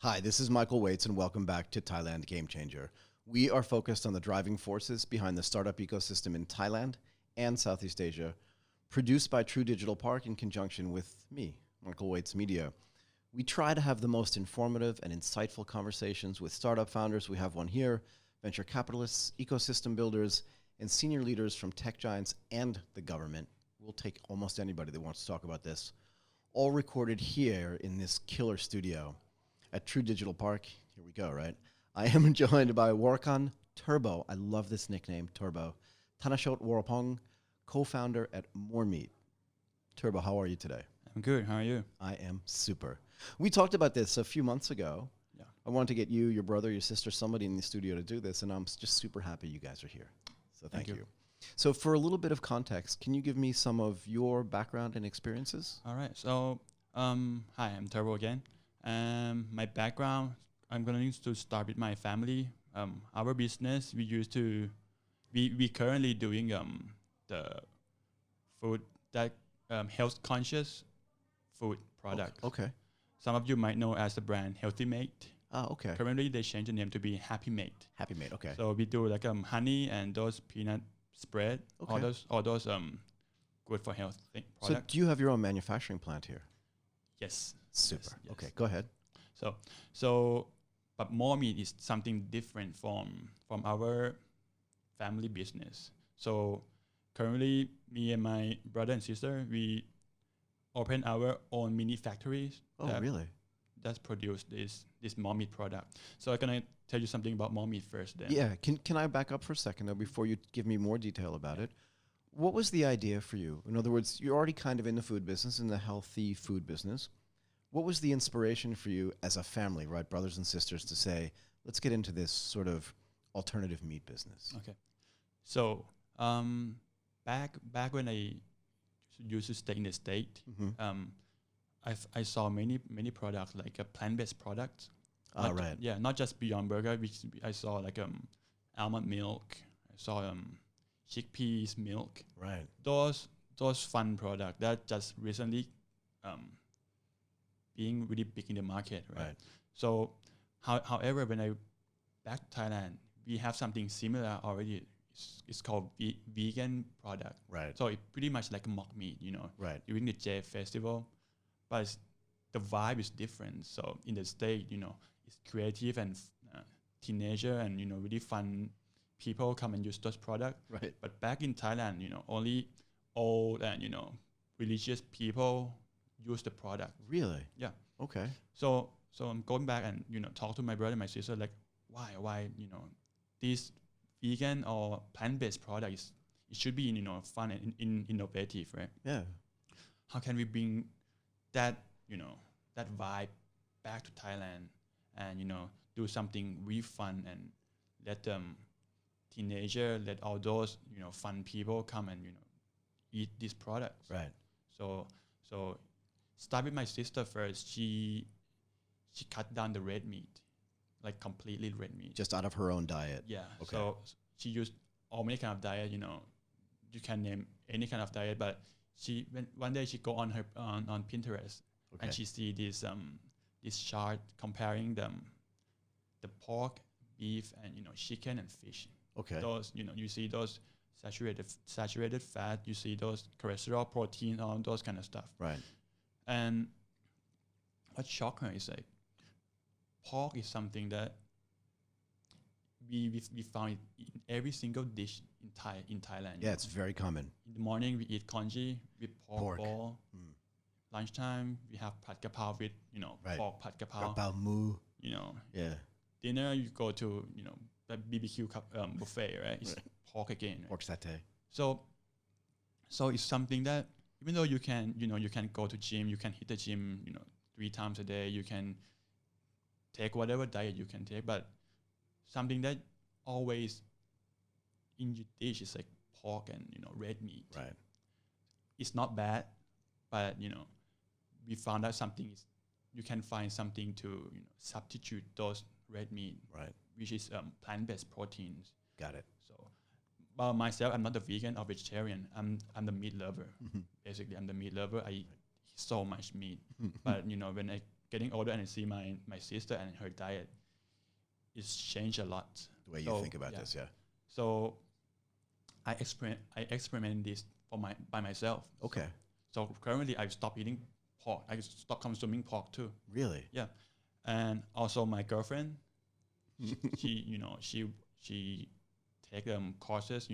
Hi, this is Michael Waitze, and welcome back to Thailand GameChanger. We are focused on the driving forces behind the startup ecosystem in Thailand and Southeast Asia, produced by True Digital Park in conjunction with me, Michael Waitze Media. We try to have the most informative and insightful conversations with startup founders. We have one here, venture capitalists, ecosystem builders, and senior leaders from tech giants and the government. We'll take almost anybody that wants to talk about this. All recorded here in this killer studio at True Digital Park. Here we go, right? I am joined by Vorakan Turbo. I love this nickname, Turbo. Tanachotevorapong, co-founder at MoreMeat. Turbo, how are you today? I'm good. How are you? I am super. We talked about this a few months ago. Yeah. I wanted to get you, your brother, your sister, somebody in the studio to do this, and I'm just super happy you guys are here. So thank you. So for a little bit of context, can you give me some of your background and experiences? All right. So, hi, I'm Turbo again. My background, I'm gonna need to start with my family. Our business, we currently doing the food that health conscious food products. Okay. Some of you might know as the brand Healthy Mate. Oh, okay. Currently, they changed the name to be Happy Mate. Happy Mate, okay. So we do like honey and those peanut spread. Okay. All those good for health So products. do you have your own manufacturing plant here? Yes. Super. Yes. Okay, go ahead. But MoreMeat is something different from our family business. So currently, me and my brother and sister, we open our own mini factories. Oh, really? That's produce this MoreMeat product. So I'm gonna tell you something about MoreMeat first. Then. Yeah. Can I back up for a second though before you give me more detail about it? What was the idea for you? In other words, you're already kind of in the food business, in the healthy food business. What was the inspiration for you as a family, right, brothers and sisters, to say, let's get into this sort of alternative meat business? Okay. So back when I used to stay in the state, I saw many products like plant-based products. Oh, right. Yeah, not just Beyond Burger, which I saw like almond milk. I saw chickpeas milk. Right. Those fun products that just recently being really big in the market, right? So, however, when I back to Thailand, we have something similar already. It's called vegan product. Right. So it's pretty much like a mock meat, Right. during the J festival, but the vibe is different. So in the state, it's creative and teenager and really fun people come and use those products. Right. But back in Thailand, only old and religious people use the product. Really? Yeah. Okay. So I'm going back and talk to my brother and my sister like why these vegan or plant-based products, it should be fun and innovative, right? Yeah. How can we bring that that vibe back to Thailand and do something really fun and let let all those fun people come and eat these products. Right. So start with my sister first. She cut down the red meat, like completely red meat. Just out of her own diet. Yeah. Okay. So she used all many kind of diet. You can name any kind of diet, but one day she go on her on Pinterest and she see this chart comparing the pork, beef, and chicken and fish. Okay. Those you see those saturated fat. You see those cholesterol, protein, all those kind of stuff. Right. And what shocked her is like pork is something that we found it in every single dish in Thailand. Yeah, it's very common. In the morning we eat congee with pork ball. Lunchtime we have pad kapao with pork pad kapao. Kapao mu. Yeah. Dinner you go to the BBQ buffet, right? It's pork again. Right? Pork satay. So it's something that even though you can go to gym, you can hit the gym 3 times a day, you can take whatever diet you can take, but something that always in your dish is like pork and red meat. Right. It's not bad, but we found out you can find something to substitute those red meat, right, which is plant-based proteins. Got it. So myself, I'm not a vegan or vegetarian. I'm the meat lover. Basically, I'm the meat lover. I eat so much meat. But when I getting older and I see my sister and her diet is changed a lot. The way you think about this, yeah. So I experiment this by myself. Okay. So currently I've stopped eating pork. I stopped consuming pork too. Really? Yeah. And also my girlfriend, she take courses,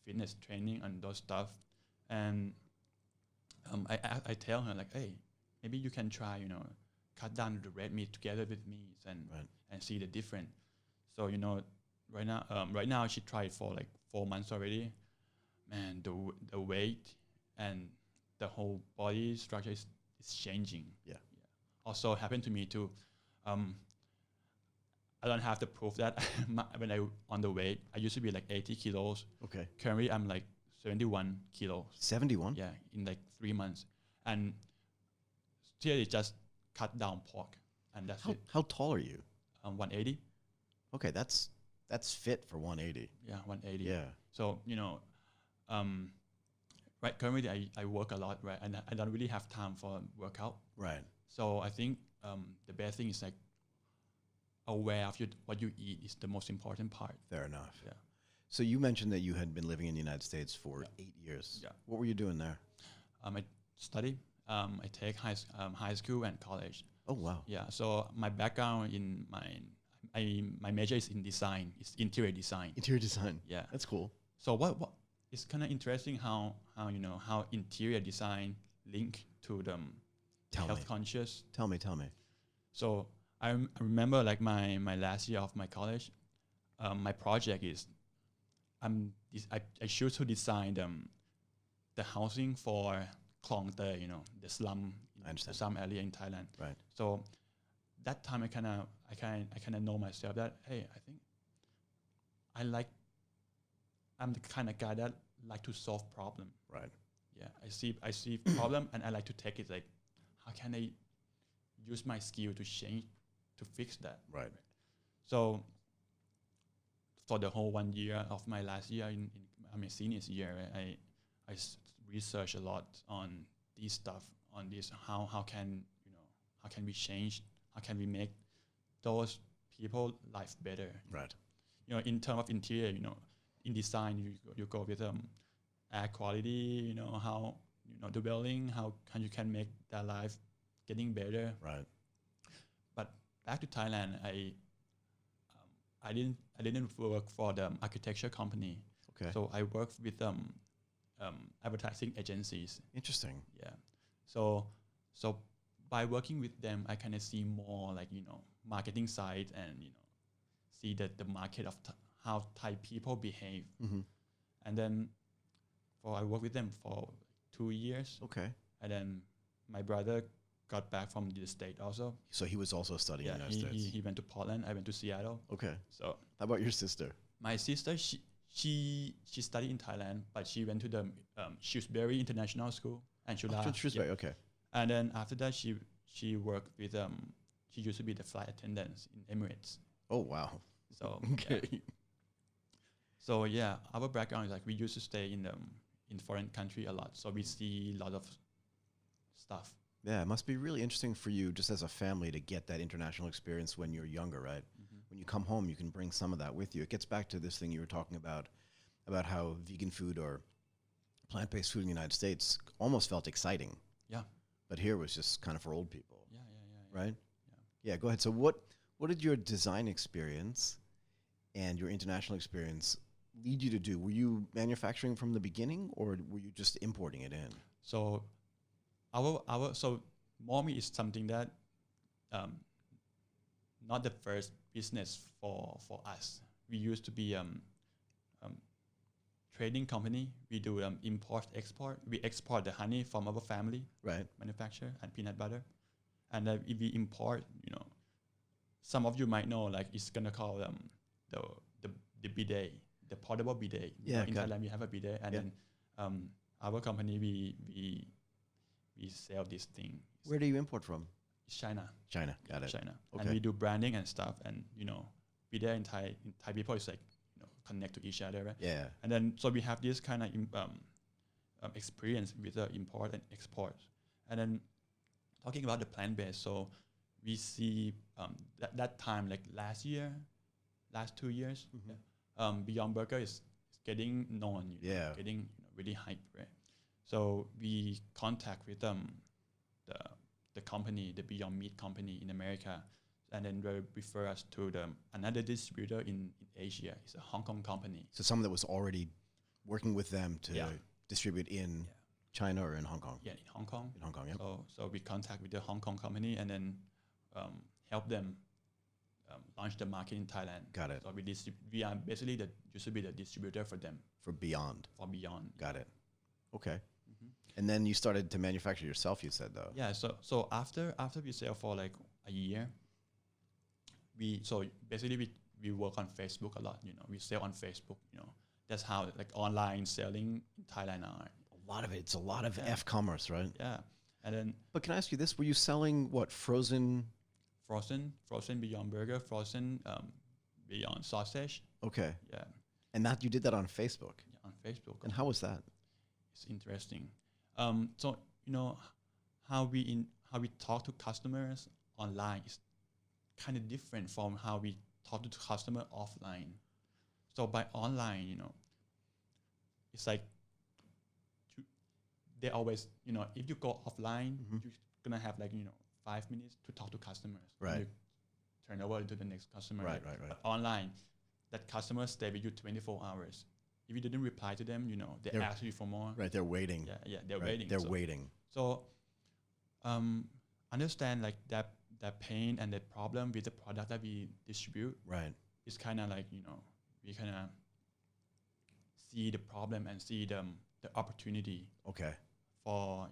fitness training and those stuff. And I tell her like, hey, maybe you can try, cut down the red meat together with me and see the difference. So, right now she tried for like 4 months already. Man, the weight and the whole body structure is changing. Yeah. Also happened to me too. I don't have to prove that when I on the weight. I used to be like 80 kilos. Okay. Currently, I'm like 71 kilos. 71? Yeah, in like 3 months. And still, it just cut down pork, and that's it. How tall are you? 180. Okay, that's fit for 180. Yeah, 180. Yeah. So right. Currently, I work a lot, right, and I don't really have time for workout. Right. So I think the best thing is like aware of what you eat is the most important part. Fair enough. Yeah. So you mentioned that you had been living in the United States for 8 years. Yeah. What were you doing there? I study. I take high school and college. Oh, wow. Yeah. So my background in my major is in design. It's interior design. Interior design. Yeah. That's cool. So what it's kind of interesting how interior design link to the health conscious. Tell me. So I remember like my last year of my college, my project is I choose to design the housing for Klong Te, the slum, I understand. the slum area in Thailand. Right. So that time I kind of know myself that hey, I think I'm the kind of guy that like to solve problem. Right. Yeah, I see problem and I like to take it like how can I use my skill to fix that. Right. So for the whole 1 year of my last year in my senior year, I research a lot on this stuff, on this how can we change, how can we make those people life better. Right. In terms of interior, in design you go with air quality, how the building, how you can make their life getting better. Right. But back to Thailand, I didn't work for the architecture company. Okay. So I worked with advertising agencies. Interesting. Yeah. So by working with them, I kind of see more like marketing side and see that the market of how Thai people behave. Mm-hmm. And then I worked with them for 2 years. Okay. And then my brother got back from the state also. So he was also studying in the United States. He went to Portland. I went to Seattle. Okay. So how about your sister? my sister, she studied in Thailand, but she went to the Shrewsbury International School and Shrewsbury, okay. And then after that, she worked with she used to be the flight attendant in Emirates. Oh wow. So okay. Yeah. So yeah, our background is like we used to stay in foreign country a lot, so we see a lot of stuff. Yeah, it must be really interesting for you just as a family to get that international experience when you're younger, right? Mm-hmm. When you come home, you can bring some of that with you. It gets back to this thing you were talking about how vegan food or plant-based food in the United States almost felt exciting. Yeah. But here was just kind of for old people. Yeah. Right? Yeah, go ahead. So what did your design experience and your international experience lead you to do? Were you manufacturing from the beginning or were you just importing it in? So so MoreMeat is something that not the first business for us. We used to be trading company. We do import export. We export the honey from our family, right? Manufacture and peanut butter, and if we import, some of you might know like it's gonna call the bidet, the portable bidet. Yeah, in Thailand we have a bidet, and then our company we sell this thing. Where do you import from? China. China, got it. China, okay. And we do branding and stuff, and bidet in Thai people is like connect to each other, right? Yeah. And then so we have this kind of experience with the import and export, and then talking about the plant-based, so we see that time, like last 2 years, Beyond Burger is getting known, getting really hype, right? So we contact with the company, the Beyond Meat company in America, and then they refer us to another distributor in Asia. It's a Hong Kong company. So someone that was already working with them to distribute in China or in Hong Kong? Yeah, in Hong Kong. In Hong Kong, yeah. So we contact with the Hong Kong company and then help them launch the market in Thailand. Got it. So we are basically used to be the distributor for them. For Beyond. Got it. Okay. And then you started to manufacture yourself, you said, though. Yeah, so after we sell for like a year, we work on Facebook a lot, we sell on Facebook, that's how like online selling in Thailand are. A lot of it, it's a lot of F-commerce, right? Yeah. And then But can I ask you this, were you selling what, frozen Beyond Burger, frozen Beyond Sausage. Okay. Yeah. And that you did that on Facebook? Yeah, on Facebook. And how was that? It's interesting. So how we talk to customers online is kind of different from how we talk to customer offline. So by online, it's like they always, if you go offline, you're gonna have like 5 minutes to talk to customers. Right. You turn over to the next customer. Right. But online, that customer stay with you 24 hours. If you didn't reply to them, they ask you for more. Right, they're waiting. Yeah, they're waiting. They're waiting. So, understand like that pain and that problem with the product that we distribute. Right. It's kind of like we kind of see the problem and see the opportunity. Okay. For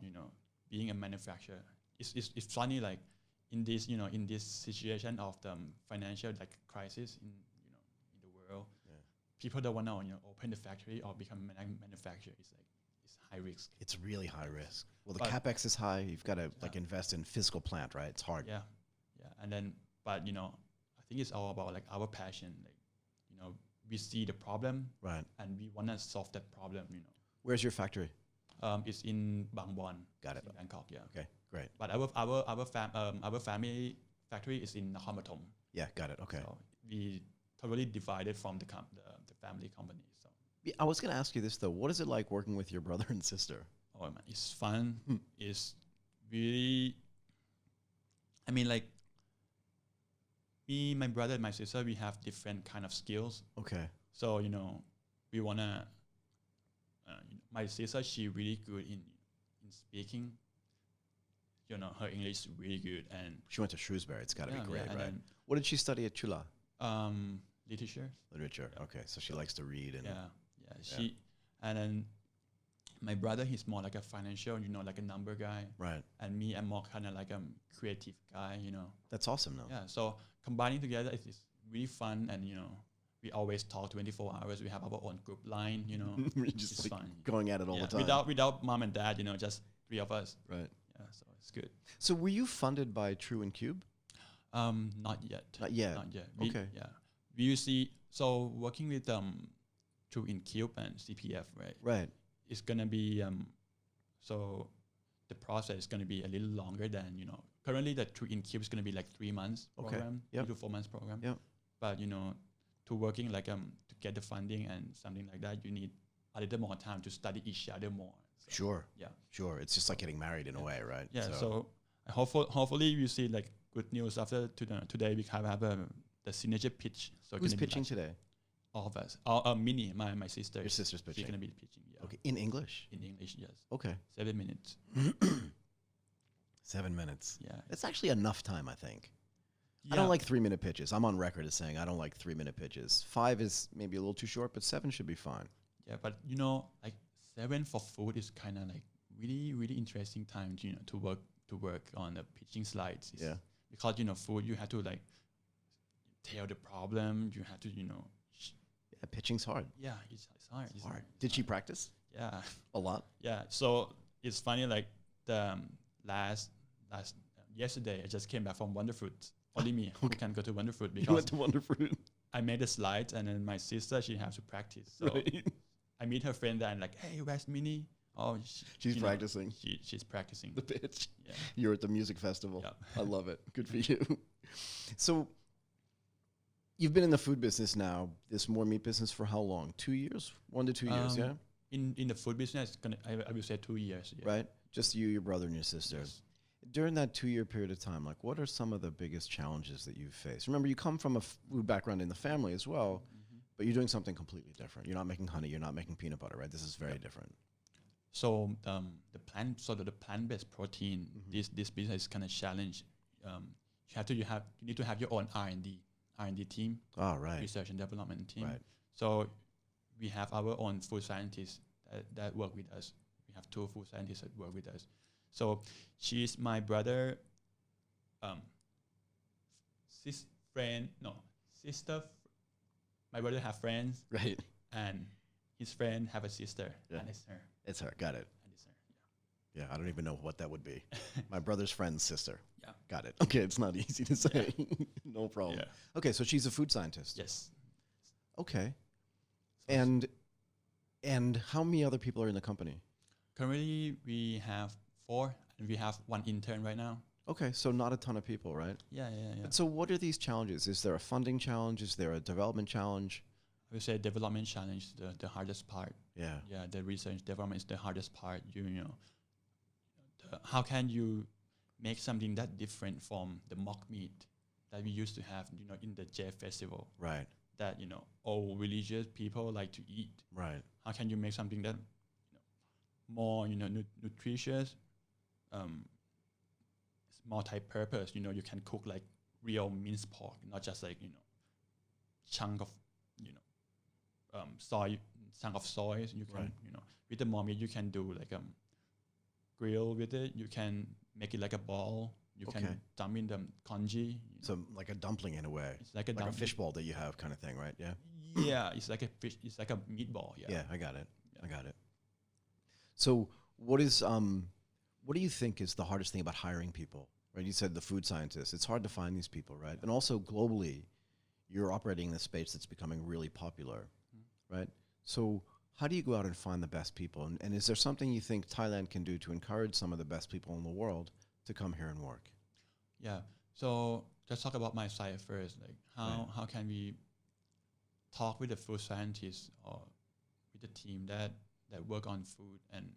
being a manufacturer. It's funny, like in this in this situation of the financial like crisis in in the world, people don't want to open the factory or become a manufacturer. It's high risk. It's really high risk. Well, the capex is high. You've got to like invest in physical plant, right? It's hard. Yeah. And then, but I think it's all about like our passion. Like we see the problem, right, and we want to solve that problem. Where's your factory? It's in Bang Bon. Got it. In Bangkok, yeah. Okay, great. But our family factory is in Nakhon Pathom. Yeah, got it. Okay. So we totally divided from the family company. So yeah, I was going to ask you this though. What is it like working with your brother and sister? oh man, it's fun. It's really. I mean, like me, my brother, and my sister, we have different kind of skills. Okay. So we wanna. My sister, she really good in speaking. Her English is really good, and she went to Shrewsbury. It's got to be great, right? And What did she study at Chula? Literature. Yeah. Okay, so she likes to read and She, and then my brother, he's more like a financial, like a number guy. Right. And me, I'm more kind of like a creative guy, That's awesome, though. Yeah. So combining together is really fun, and we always talk 24 hours. We have our own group line, We're just it's like fun. going at it all the time. Without mom and dad, just three of us. Right. Yeah. So it's good. So were you funded by True and Cube? Not yet. Not yet. Okay. Yeah. We usually working with True in Cube and CPF, right? Right. It's gonna be so the process is gonna be a little longer than currently the True in Cube is gonna be like 3 months program, 3 to 4 months program. Yep. But to working like to get the funding and something like that, you need a little more time to study each other more. So Sure. Yeah. Sure. It's just like getting married in a way, right? Yeah. So hopefully we see like good news after today. We have the signature pitch. So who's pitching today? All of us. Minnie, my sister. Your sister's pitching. She's gonna be pitching. Yeah. Okay. In English? In English, yes. Okay. 7 minutes. 7 minutes. Yeah. That's actually enough time, I think. Yeah. I don't like 3-minute pitches. I'm on record as saying I don't like 3-minute pitches. 5 is maybe a little too short, but 7 should be fine. Yeah, but like 7 for food is kind of like really, really interesting time to work on the pitching slides. Yeah. Because food, you have to like tell the problem. You have to Yeah, pitching's hard. Yeah, it's hard. It's hard. Did she practice? Yeah. A lot? Yeah. So it's funny, like the last yesterday I just came back from Wonderfruit. Only me who can go to Wonderfruit because You went to Wonderfruit. I made the slides and then my sister, she has to practice. So Right. I meet her friend there and like, hey, where's Minnie? Oh, She's practicing she's practicing the pitch. Yeah. You're at the music festival. Yep. I love it. Good for you. So you've been in the food business now, this MoreMeat business, for how long? 2 years? 1 to 2 years, yeah? In the food business, I will say 2 years. Yeah. Right? Just you, your brother, and your sister. Yes. During that 2-year period of time, like, what are some of the biggest challenges that you've faced? Remember, you come from a food background in the family as well, but you're doing something completely different. You're not making honey. You're not making peanut butter, right? This is very different. So the plant-based protein, this business is kind of challenge. You need to have your own R&D team. Oh, right. Research and development team. Right. So we have our own food scientists that work with us. We have 2 food scientists that work with us. So she's my brother, sister. My brother have friends, Right. and his friend have a sister, and it's her. It's her. Got it. And it's her. Yeah, I don't even know what that would be. My brother's friend's sister. Yeah. Got it. Okay, it's not easy to say. No problem. Yeah. Okay, so she's a food scientist. Yes. Okay. And how many other people are in the company? Currently, we have 4, and we have 1 intern right now. Okay, so not a ton of people, right? Yeah. And so what are these challenges? Is there a funding challenge? Is there a development challenge? I would say development challenge is the hardest part. Yeah. Yeah, the research development is the hardest part. How can you make something that different from the mock meat that we used to have, in the J festival? Right. That all religious people like to eat. Right. How can you make something that more nutritious, multi-purpose? You can cook like real minced pork, not just like chunk of soy, chunk of soy. You can Right. with the MoreMeat you can do like grill with it. You can make it like a ball. You can dump in the congee. So like a dumpling in a way. It's like a Like a fishbowl that you have kind of thing, right? Yeah. Yeah, it's like a fish. It's like a meatball. Yeah. Yeah, I got it. I got it. So what do you think is the hardest thing about hiring people? Right? You said the food scientists. It's hard to find these people, right? And also globally, you're operating in a space that's becoming really popular, right? So how do you go out and find the best people? And is there something you think Thailand can do to encourage some of the best people in the world to come here and work? Yeah. So let's talk about my side first. Like how can we talk with the food scientists or with the team that work on food and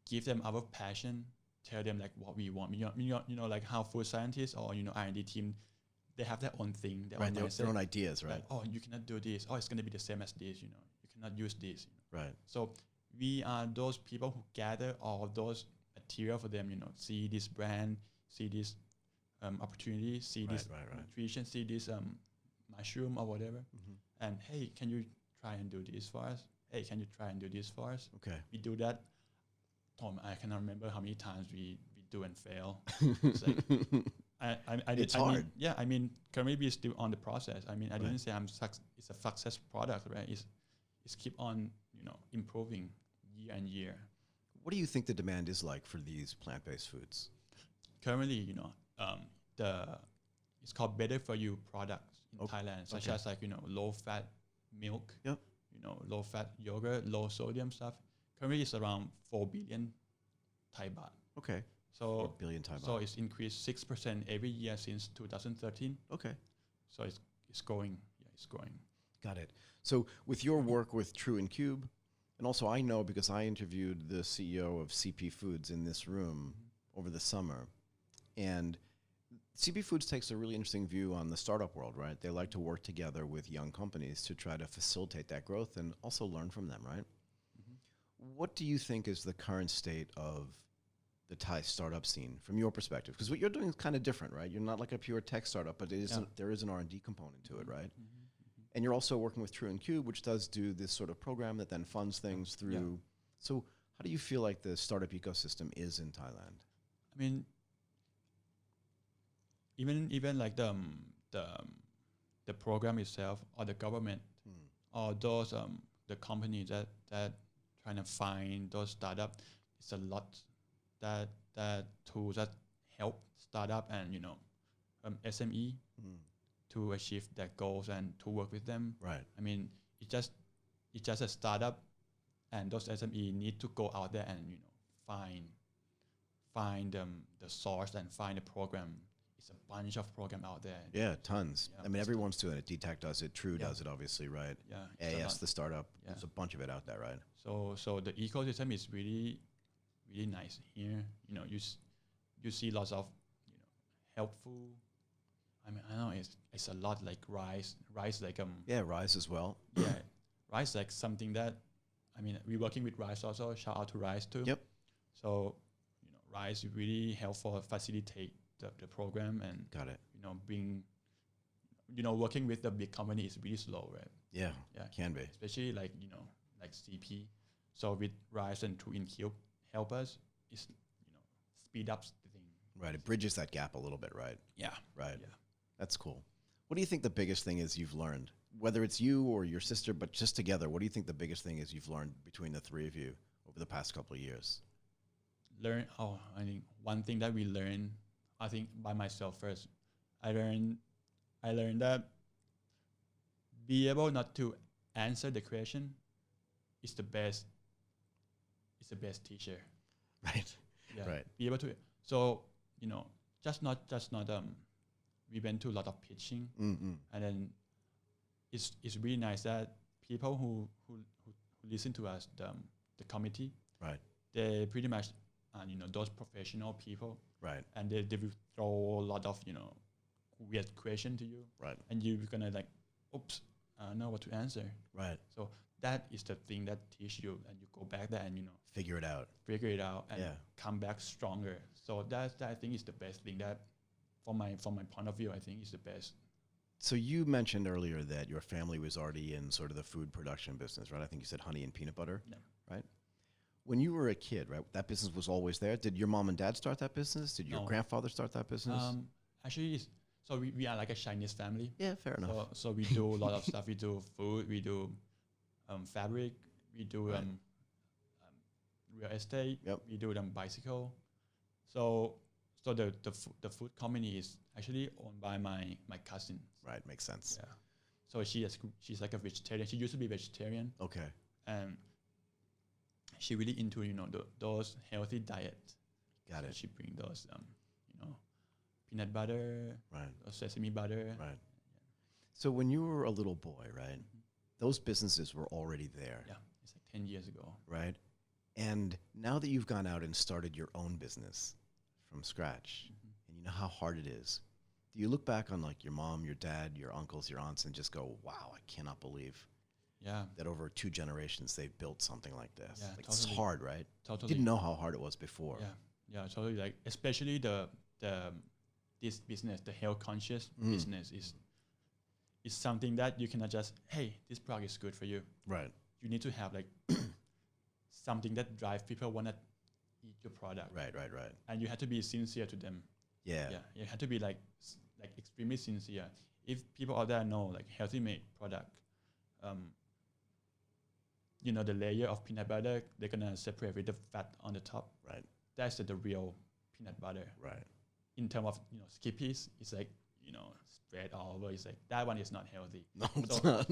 give them our passion, tell them like what we want. Like how food scientists or R&D team, they have their own thing, their own ideas, right? Like, oh, you cannot do this. Oh, it's going to be the same as this. You cannot use this. Right. So we are those people who gather all those material for them. See this brand, see this opportunity, see this nutrition, see this mushroom or whatever. And hey, can you try and do this for us? Hey, can you try and do this for us? Okay. We do that. I cannot remember how many times we do and fail. It's like, it's hard. Currently we're still on the process. I didn't say it's a success product, right? It's keep on, improving year and year. What do you think the demand is like for these plant-based foods? Currently, it's called better for you products in Thailand, such as like, low-fat milk, low-fat yogurt, low sodium stuff. Currently, it's around 4 billion Thai baht. Okay. So 4 billion Thai baht. So it's increased 6% every year since 2013. Okay. So it's growing. Yeah, it's growing. Got it. So with your work with True and Cube, and also I know because I interviewed the CEO of CP Foods in this room over the summer, and CP Foods takes a really interesting view on the startup world, right? They like to work together with young companies to try to facilitate that growth and also learn from them, right? What do you think is the current state of the Thai startup scene from your perspective? Because what you're doing is kind of different, right? You're not like a pure tech startup, but there is an R&D component to it, right? And you're also working with True and Cube, which does do this sort of program that then funds things through. Yeah. So how do you feel like the startup ecosystem is in Thailand? Even like the program itself or the government or those the companies that trying to find those startups, it's a lot that tools that help startup and SME to achieve their goals and to work with them. Right. It's just a startup and those SME need to go out there and find the source and find a program. It's a bunch of program out there. Yeah, tons. Yeah, I mean, everyone's doing it. Detect does it. True does it, obviously, right? Yeah, AS, the startup. Yeah. There's a bunch of it out there, right? So the ecosystem is really really nice here. You see lots of helpful. I mean, I know it's a lot like rice like Yeah, Rise as well. yeah, rice like something that, I mean, we're working with rice also. Shout out to rice too. Yep. So rice is really helpful, facilitate the program, and Got it. being working with the big company is really slow, right? Yeah, Yeah, can be. especially like like CP. So with rice and to Incube help us is speed up the thing. Right, it bridges that gap a little bit, right? Yeah. Right. Yeah. That's cool. What do you think the biggest thing is you've learned? Whether it's you or your sister, but just together, what do you think the biggest thing is you've learned between the three of you over the past couple of years? I think one thing that we learned, I think by myself first, I learned that be able not to answer the question is the best teacher. Right. Yeah. Right. Be able to, so just not we went to a lot of pitching, Mm-mm. and then it's really nice that people who listen to us, the committee, Right. they pretty much those professional people, Right. and they will throw a lot of weird question to you, Right. and you're gonna like, oops, I don't know what to answer. Right. So that is the thing that teach you, and you go back there and Figure it out. figure it out and Yeah. come back stronger. So that I think is the best thing that, from my point of view, I think is the best. So you mentioned earlier that your family was already in sort of the food production business, right? I think you said honey and peanut butter, Yeah. right? When you were a kid, right, that business was always there. Did your mom and dad start that business? Did your No. grandfather start that business? Actually, so we are like a Chinese family. Yeah, fair enough. So we do a lot of stuff. We do food. We do fabric. We do Right. Real estate. Yep. We do bicycle. So the food company is actually owned by my cousin. Right, makes sense. Yeah. So she's like a vegetarian. She used to be vegetarian, Okay. and she really into those healthy diet. Got So it. she bring those peanut butter, Right, sesame butter. right. So when you were a little boy, right, those businesses were already there, Yeah, it's like 10 years ago. right? And now that you've gone out and started your own business from scratch, and you know how hard it is, do you look back on like your mom, your dad, your uncles, your aunts, and just go, wow, I cannot believe Yeah, that over 2 generations they've built something like this? Yeah, Like, it's totally. hard, right? totally. Didn't know how hard it was before. Yeah, totally. Like especially this business, the health conscious business is something that you cannot just, hey, this product is good for you. Right. You need to have like something that drives people want to eat your product. Right. And you have to be sincere to them. Yeah. Yeah, you have to be like extremely sincere. If people out there know like healthy made product, the layer of peanut butter, they're gonna separate with the fat on the top. Right. That's the real peanut butter. Right. In terms of Skippies, it's like spread all over. It's like that one is not healthy. No, it's So- not.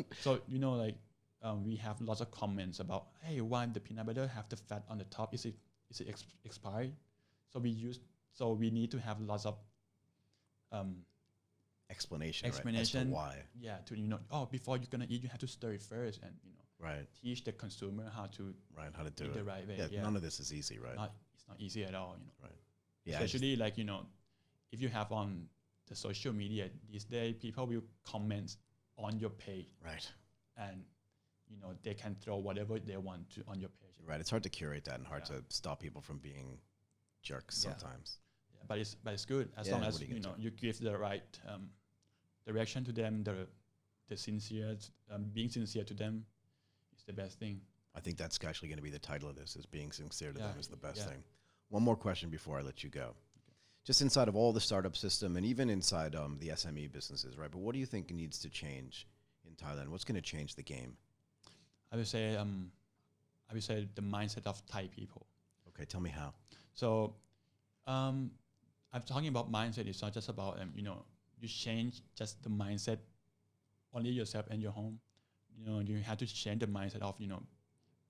So we have lots of comments about, hey, why the peanut butter have the fat on the top? Is it expired? So we need to have lots of Explanation, right? As to explanation. why. Yeah, to before you're gonna eat, you have to stir it first, and Right. teach the consumer how to Right. How to do eat it. the right way. Yeah, Yeah, none of this is easy, right? it's not easy at all. Right. Yeah. I just- Especially like if you have on the social media these days, people will comment on your page, right. and they can throw whatever they want to on your page. Right. It's hard to curate that and hard Yeah. to stop people from being jerks Yeah. sometimes. Yeah, but it's good as Yeah, long as what are you gonna you give the right direction to them, the sincere, being sincere to them is the best thing. I think that's actually going to be the title of this, is being sincere to Yeah, them is the best yeah. thing. One more question before I let you go. Just inside of all the startup system and even inside the SME businesses, right? But what do you think needs to change in Thailand? What's going to change the game? I would say the mindset of Thai people. Okay, tell me how. So I'm talking about mindset. It's not just about you change just the mindset only yourself and your home. You have to change the mindset of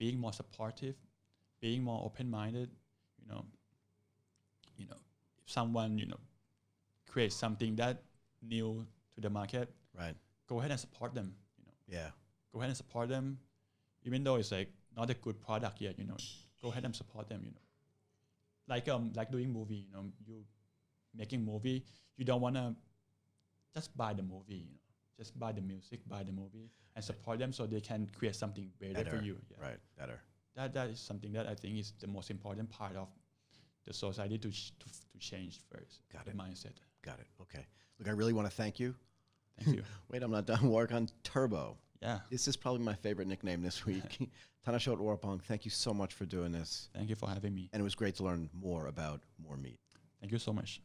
being more supportive, being more open-minded. You know, if someone creates something that new to the market, Right. go ahead and support them. Yeah. Go ahead and support them, even though it's like not a good product yet. Go ahead and support them. Like doing movie. You making movie. You don't wanna just buy the movie. Just buy the music, buy the movie, and support them so they can create something better for you. Yeah. Right. Better. That is something that I think is the most important part of the society to change first. Got the it. mindset. Got it. Okay. Look, I really want to thank you. Thank you. Wait, I'm not done. Vorakan Turbo. Yeah. This is probably my favorite nickname this week. Tanachotevorapong, thank you so much for doing this. Thank you for having me. And it was great to learn more about MoreMeat. Thank you so much.